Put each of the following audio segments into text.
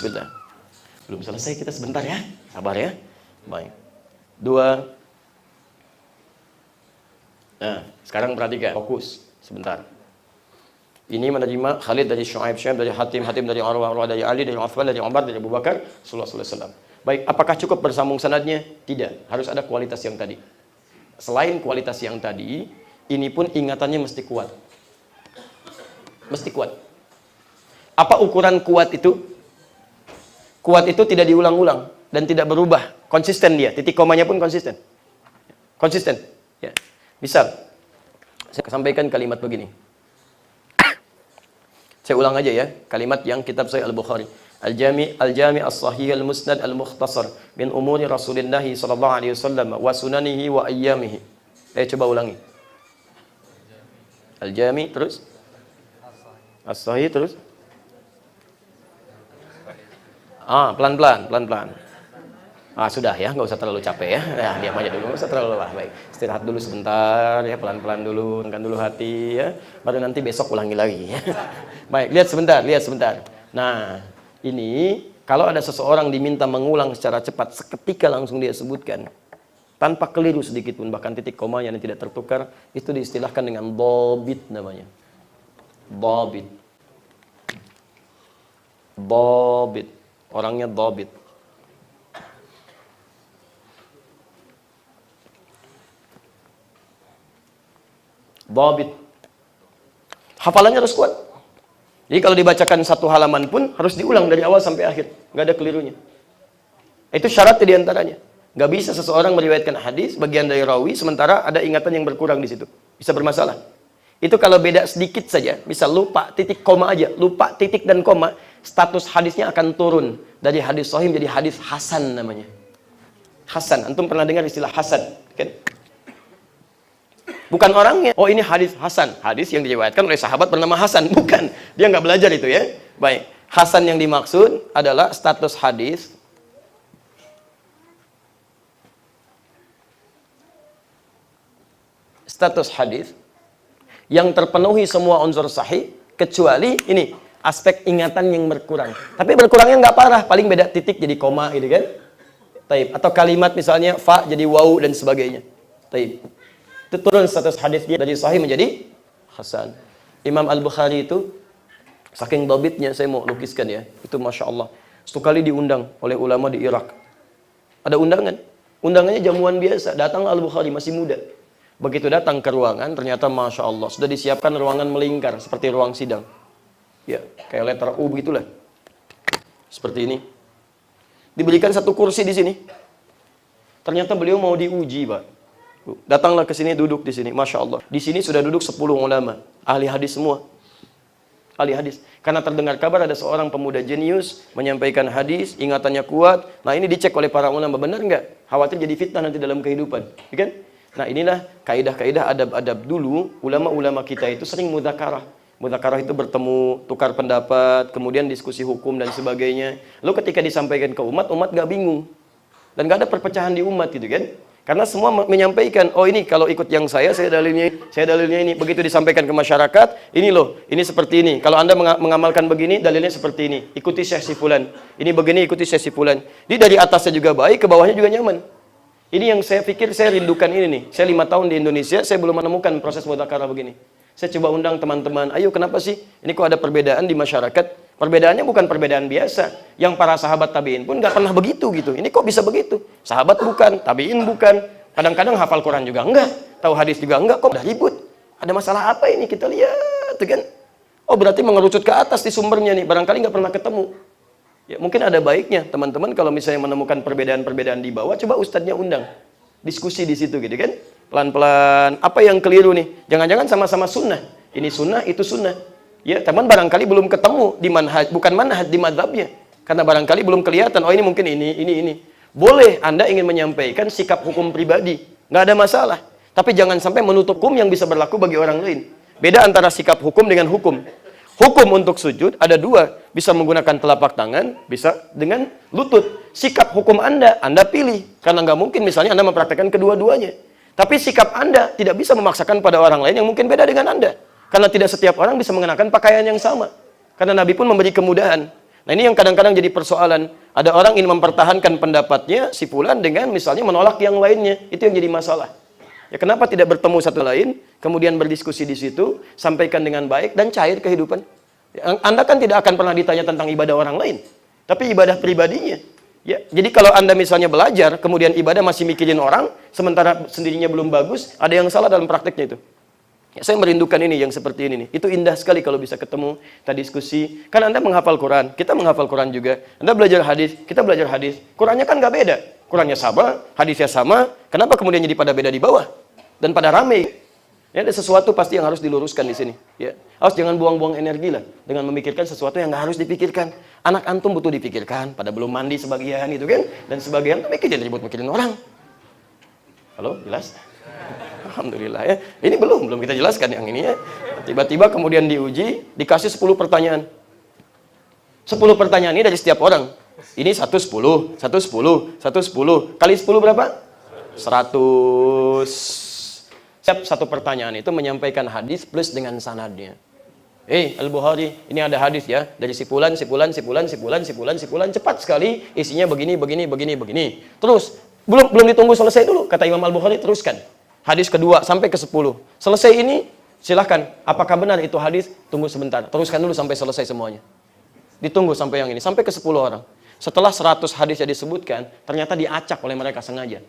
Bismillah. Belum selesai, kita sebentar ya. Sabar ya. Baik. 2. Nah, sekarang perhatikan. Fokus. Sebentar. Ini menerima Khalid dari Syuaib, Syuaib dari Hatim, Hatim dari Urwah, Urwah dari Ali, dari Uthman, dari Umar, dari Abu Bakar, sallallahu alaihi wasallam. Baik, apakah cukup bersambung sanadnya? Tidak. Harus ada kualitas yang tadi. Selain kualitas yang tadi, ini pun ingatannya mesti kuat. Mesti kuat. Apa ukuran kuat itu? Kuat itu tidak diulang-ulang dan tidak berubah. Konsisten dia. Titik komanya pun konsisten. Konsisten. Ya. Misal, saya sampaikan kalimat begini. Saya ulang aja ya, kalimat yang kitab Sahih Al-Bukhari. Al-Jami' As-Sahih Al-Musnad Al-Mukhtasar min umuri Rasulillah sallallahu alaihi wasallam wa sunanihi wa ayyamihi. Coba ulangi. Al-Jami' terus As-Sahih terus. Pelan-pelan. Sudah ya, nggak usah terlalu capek ya. Ya, diam aja dulu, nggak usah terlalu lelah. Baik, istirahat dulu sebentar ya, pelan-pelan dulu, tenangkan dulu hati ya. Baru nanti besok ulangi lagi ya. Baik, lihat sebentar. Nah, ini kalau ada seseorang diminta mengulang secara cepat, seketika langsung dia sebutkan tanpa keliru sedikit pun, bahkan titik komanya yang tidak tertukar, itu diistilahkan dengan dhabit namanya. Dhabit. Orangnya dhabit. Dhabit. Hafalannya harus kuat. Jadi kalau dibacakan satu halaman pun harus diulang dari awal sampai akhir, nggak ada kelirunya. Itu syarat di antaranya. Nggak bisa seseorang meriwayatkan hadis bagian dari rawi sementara ada ingatan yang berkurang di situ, bisa bermasalah. Itu kalau beda sedikit saja, bisa lupa titik koma aja, lupa titik dan koma, status hadisnya akan turun dari hadis sahih menjadi hadis hasan namanya. Hasan, antum pernah dengar istilah hasan, kan? Bukan orangnya. Oh, ini hadis hasan. Hadis yang diriwayatkan oleh sahabat bernama Hasan. Bukan. Dia nggak belajar itu ya. Baik. Hasan yang dimaksud adalah status hadis. Status hadis yang terpenuhi semua unsur sahih kecuali ini aspek ingatan yang berkurang. Tapi berkurangnya nggak parah. Paling beda titik jadi koma gitu kan. Taib. Atau kalimat misalnya fa jadi waw dan sebagainya. Taib. Itu turun status hadis dia dari sahih menjadi hasan. Imam Al-Bukhari itu saking dhabitnya, saya mau lukiskan ya. Itu Masya Allah. Satu kali diundang oleh ulama di Irak. Ada undangan. Undangannya jamuan biasa. Datang Al-Bukhari masih muda. Begitu datang ke ruangan, ternyata Masya Allah sudah disiapkan ruangan melingkar seperti ruang sidang. Ya, kayak letter U begitulah. Seperti ini. Diberikan satu kursi di sini. Ternyata beliau mau diuji, Pak. Datanglah ke sini, duduk di sini, Masya Allah. Di sini sudah duduk 10 ulama, ahli hadis semua. Ahli hadis. Karena terdengar kabar ada seorang pemuda jenius, menyampaikan hadis, ingatannya kuat. Nah, ini dicek oleh para ulama, benar nggak? Khawatir jadi fitnah nanti dalam kehidupan. Ya kan? Nah, inilah kaidah-kaidah adab-adab dulu. Ulama-ulama kita itu sering mudzakarah. Mudzakarah itu bertemu, tukar pendapat, kemudian diskusi hukum dan sebagainya. Lalu ketika disampaikan ke umat, umat nggak bingung. Dan nggak ada perpecahan di umat gitu kan? Karena semua menyampaikan, oh ini kalau ikut yang saya dalilnya ini. Begitu disampaikan ke masyarakat, ini loh, ini seperti ini. Kalau Anda mengamalkan begini, dalilnya seperti ini. Ikuti Syekh si fulan. Ini begini, ikuti Syekh si fulan. Jadi dari atasnya juga baik, ke bawahnya juga nyaman. Ini yang saya pikir, saya rindukan ini nih. Saya 5 tahun di Indonesia, saya belum menemukan proses mudzakarah begini. Saya coba undang teman-teman, ayo kenapa sih? Ini kok ada perbedaan di masyarakat? Perbedaannya bukan perbedaan biasa. Yang para sahabat tabi'in pun nggak pernah begitu gitu. Ini kok bisa begitu? Sahabat bukan, tabi'in bukan. Kadang-kadang hafal Quran juga enggak. Tahu hadis juga enggak. Kok udah ribut? Ada masalah apa ini? Kita lihat, kan? Oh, berarti mengerucut ke atas di sumbernya nih. Barangkali nggak pernah ketemu. Ya, mungkin ada baiknya teman-teman kalau misalnya menemukan perbedaan-perbedaan di bawah, coba ustadznya undang. Diskusi di situ gitu kan. Pelan-pelan. Apa yang keliru nih? Jangan-jangan sama-sama sunnah. Ini sunnah, itu sunnah. Ya, teman barangkali belum ketemu di manhaj, bukan manhaj di madhabnya. Karena barangkali belum kelihatan, oh ini mungkin ini. Boleh Anda ingin menyampaikan sikap hukum pribadi, nggak ada masalah. Tapi jangan sampai menutup hukum yang bisa berlaku bagi orang lain. Beda antara sikap hukum dengan hukum. Hukum untuk sujud ada 2, bisa menggunakan telapak tangan, bisa dengan lutut. Sikap hukum Anda pilih. Karena nggak mungkin misalnya Anda mempraktekkan kedua-duanya. Tapi sikap Anda tidak bisa memaksakan pada orang lain yang mungkin beda dengan Anda. Karena tidak setiap orang bisa mengenakan pakaian yang sama. Karena Nabi pun memberi kemudahan. Nah, ini yang kadang-kadang jadi persoalan. Ada orang ingin mempertahankan pendapatnya si fulan dengan misalnya menolak yang lainnya. Itu yang jadi masalah. Ya, kenapa tidak bertemu satu lain, kemudian berdiskusi di situ, sampaikan dengan baik dan cair kehidupan. Ya, Anda kan tidak akan pernah ditanya tentang ibadah orang lain, tapi ibadah pribadinya. Ya, jadi kalau Anda misalnya belajar, kemudian ibadah masih mikirin orang, sementara sendirinya belum bagus, ada yang salah dalam prakteknya itu. Ya, saya merindukan ini yang seperti ini nih. Itu indah sekali kalau bisa ketemu, kita diskusi. Kan Anda menghafal Quran, kita menghafal Quran juga. Anda belajar hadis, kita belajar hadis. Qurannya kan nggak beda. Qurannya sama, hadisnya sama. Kenapa kemudian jadi pada beda di bawah? Dan pada rame. Ya, ada sesuatu pasti yang harus diluruskan di sini. Ya, harus jangan buang-buang energi lah dengan memikirkan sesuatu yang nggak harus dipikirkan. Anak antum butuh dipikirkan, pada belum mandi sebagian itu kan, dan sebagian mikirin ribut-mikirin orang. Halo, jelas? Alhamdulillah ya. Ini belum kita jelaskan yang ini ya. Tiba-tiba kemudian diuji, dikasih 10 pertanyaan. 10 pertanyaan ini dari setiap orang. Ini 110, 110, 110. Kali 10 berapa? 100. Setiap satu pertanyaan itu menyampaikan hadis plus dengan sanadnya. Al-Bukhari, ini ada hadis ya. Dari sipulan, cepat sekali. Isinya begini. Terus, belum ditunggu selesai dulu. Kata Imam Al-Bukhari, teruskan. Hadis kedua sampai ke 10. Selesai ini, silahkan. Apakah benar itu hadis? Tunggu sebentar. Teruskan dulu sampai selesai semuanya. Ditunggu sampai yang ini. Sampai ke 10 orang. Setelah 100 hadis yang disebutkan, ternyata diacak oleh mereka sengaja.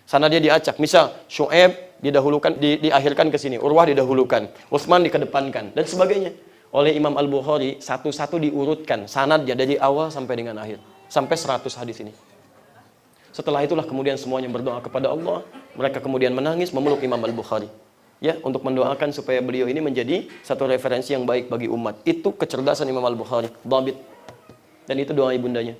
Sana dia diacak. Misal, Syu'aib didahulukan, diakhirkan ke sini. Urwah didahulukan. Utsman dikedepankan. Dan sebagainya. Oleh Imam Al-Bukhari, satu-satu diurutkan. Sanadnya dari awal sampai dengan akhir. Sampai 100 hadis ini. Setelah itulah kemudian semuanya berdoa kepada Allah. Mereka kemudian menangis memeluk Imam Al-Bukhari. Ya, untuk mendoakan supaya beliau ini menjadi satu referensi yang baik bagi umat. Itu kecerdasan Imam Al-Bukhari. Dhabit. Dan itu doa ibundanya.